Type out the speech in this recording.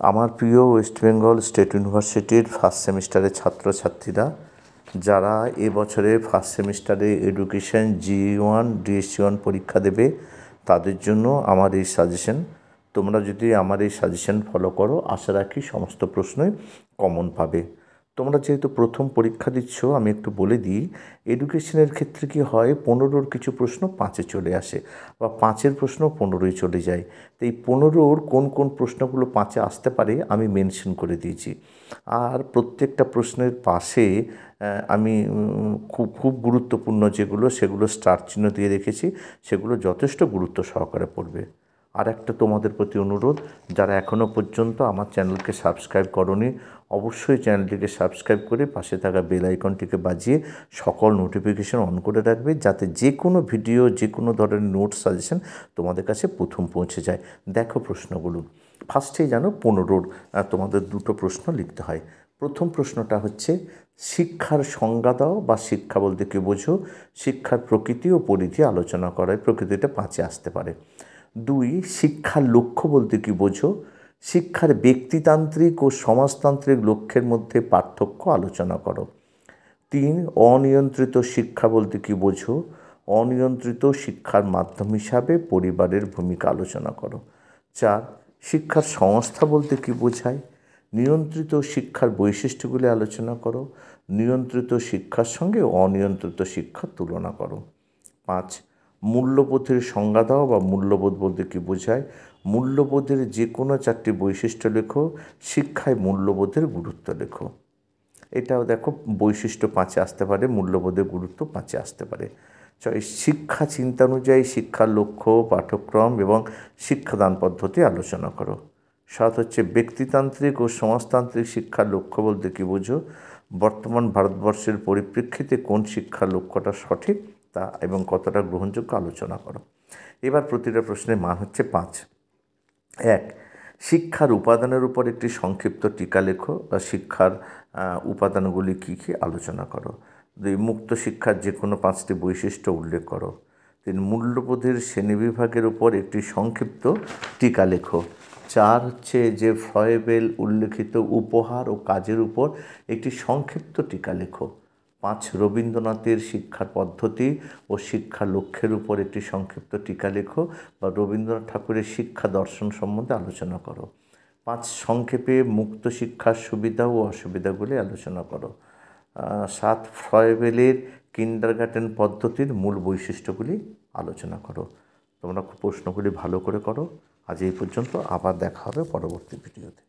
আমার প্রিয় West Bengal state ইউনিভার্সিটির ফার্স্ট সেমিস্টারের ছাত্রছাত্রীরা যারা এবছরে ফার্স্ট সেমিস্টারে এডুকেশন GE1 DSC1 পরীক্ষা দেবে তাদের জন্য আমার এই সাজেশন। তোমরা যদি আমার এই সাজেশন ফলো করো, আশা রাখি সমস্ত প্রশ্নই কমন পাবে। তোমরা যেহেতু প্রথম পরীক্ষা দিচ্ছ, আমি একটু বলে দিই, এডুকেশনের ক্ষেত্রে কি হয়, 15-র কিছু প্রশ্ন 5-এ চলে আসে বা 5-এর প্রশ্ন 15-ই চলে যায়। তো এই 15-র কোন কোন প্রশ্নগুলো 5-এ আসতে পারে আমি মেনশন করে দিয়েছি। আর প্রত্যেকটা প্রশ্নের পাশে আমি খুব গুরুত্বপূর্ণ যেগুলো, সেগুলো স্টার চিহ্ন দিয়ে রেখেছি, সেগুলো যথেষ্ট গুরুত্ব সহকারে পড়বে। আর একটা তোমাদের প্রতি অনুরোধ, যারা এখনও পর্যন্ত আমার চ্যানেলকে সাবস্ক্রাইব করোনি, অবশ্যই চ্যানেলটিকে সাবস্ক্রাইব করে পাশে থাকা বেল আইকনটিকে বাজিয়ে সকল নোটিফিকেশন অন করে রাখবে, যাতে যে কোনো ভিডিও, যে কোনো ধরনের নোট সাজেশন তোমাদের কাছে প্রথম পৌঁছে যায়। দেখো প্রশ্নগুলো, ফার্স্টেই জানো 15-র তোমাদের দুটো প্রশ্ন লিখতে হয়। প্রথম প্রশ্নটা হচ্ছে, শিক্ষার সংজ্ঞা দাও বা শিক্ষা বলতে কি বোঝো, শিক্ষার প্রকৃতি ও পরিধি আলোচনা করায়। প্রকৃতিটা 5-এ আসতে পারে। 2, শিক্ষার লক্ষ্য বলতে কি বোঝো, শিক্ষার ব্যক্তিতান্ত্রিক ও সমাজতান্ত্রিক লক্ষ্যের মধ্যে পার্থক্য আলোচনা করো। 3, অনিয়ন্ত্রিত শিক্ষা বলতে কি বোঝো, অনিয়ন্ত্রিত শিক্ষার মাধ্যম হিসাবে পরিবারের ভূমিকা আলোচনা করো। 4, শিক্ষার সংস্থা বলতে কি বোঝায়, নিয়ন্ত্রিত শিক্ষার বৈশিষ্ট্যগুলি আলোচনা করো, নিয়ন্ত্রিত শিক্ষার সঙ্গে অনিয়ন্ত্রিত শিক্ষার তুলনা করো। 5, মূল্যবোধের সংজ্ঞা দাও বা মূল্যবোধ বলতে কি বোঝায়, মূল্যবোধের যে কোনো 4টি বৈশিষ্ট্য লেখো, শিক্ষায় মূল্যবোধের গুরুত্ব লেখো। এটাও দেখো, বৈশিষ্ট্য 5-এ আসতে পারে, মূল্যবোধের গুরুত্ব 5-এ আসতে পারে। শিক্ষা চিন্তা অনুযায়ী শিক্ষার লক্ষ্য, পাঠ্যক্রম এবং শিক্ষাদান পদ্ধতি আলোচনা করো। 7 হচ্ছে, ব্যক্তিতান্ত্রিক ও সমাজতান্ত্রিক শিক্ষার লক্ষ্য বলতে কি বোঝো, বর্তমান ভারতবর্ষের পরিপ্রেক্ষিতে কোন শিক্ষার লক্ষ্যটা সঠিক তা এবং কতটা গ্রহণযোগ্য আলোচনা করো। এবার প্রতিটা প্রশ্নের মান হচ্ছে 5। 1, শিক্ষার উপাদানের উপর একটি সংক্ষিপ্ত টিকা লেখো বা শিক্ষার উপাদানগুলি কী কী আলোচনা করো। 2, মুক্ত শিক্ষার যে কোনো 5টি বৈশিষ্ট্য উল্লেখ করো। 3, মূল্যবোধের শ্রেণীবিভাগের উপর একটি সংক্ষিপ্ত টিকা লেখো। 4 হচ্ছে যে ফ্রয়েবেল উল্লেখিত উপহার ও কাজের উপর একটি সংক্ষিপ্ত টিকা লেখো। 5, রবীন্দ্রনাথের শিক্ষার পদ্ধতি ও শিক্ষা লক্ষ্যের উপর একটি সংক্ষিপ্ত টিকা লেখো বা রবীন্দ্রনাথ ঠাকুরের শিক্ষা দর্শন সম্বন্ধে আলোচনা করো। 5, সংক্ষেপে মুক্ত শিক্ষার সুবিধা ও অসুবিধাগুলি আলোচনা করো। 7, ফ্রয়েবেলের কিন্ডারগার্টেন পদ্ধতির মূল বৈশিষ্ট্যগুলি আলোচনা করো। তোমরা প্রশ্নগুলি ভালো করে করো। আজ এই পর্যন্ত, আবার দেখা হবে পরবর্তী ভিডিওতে।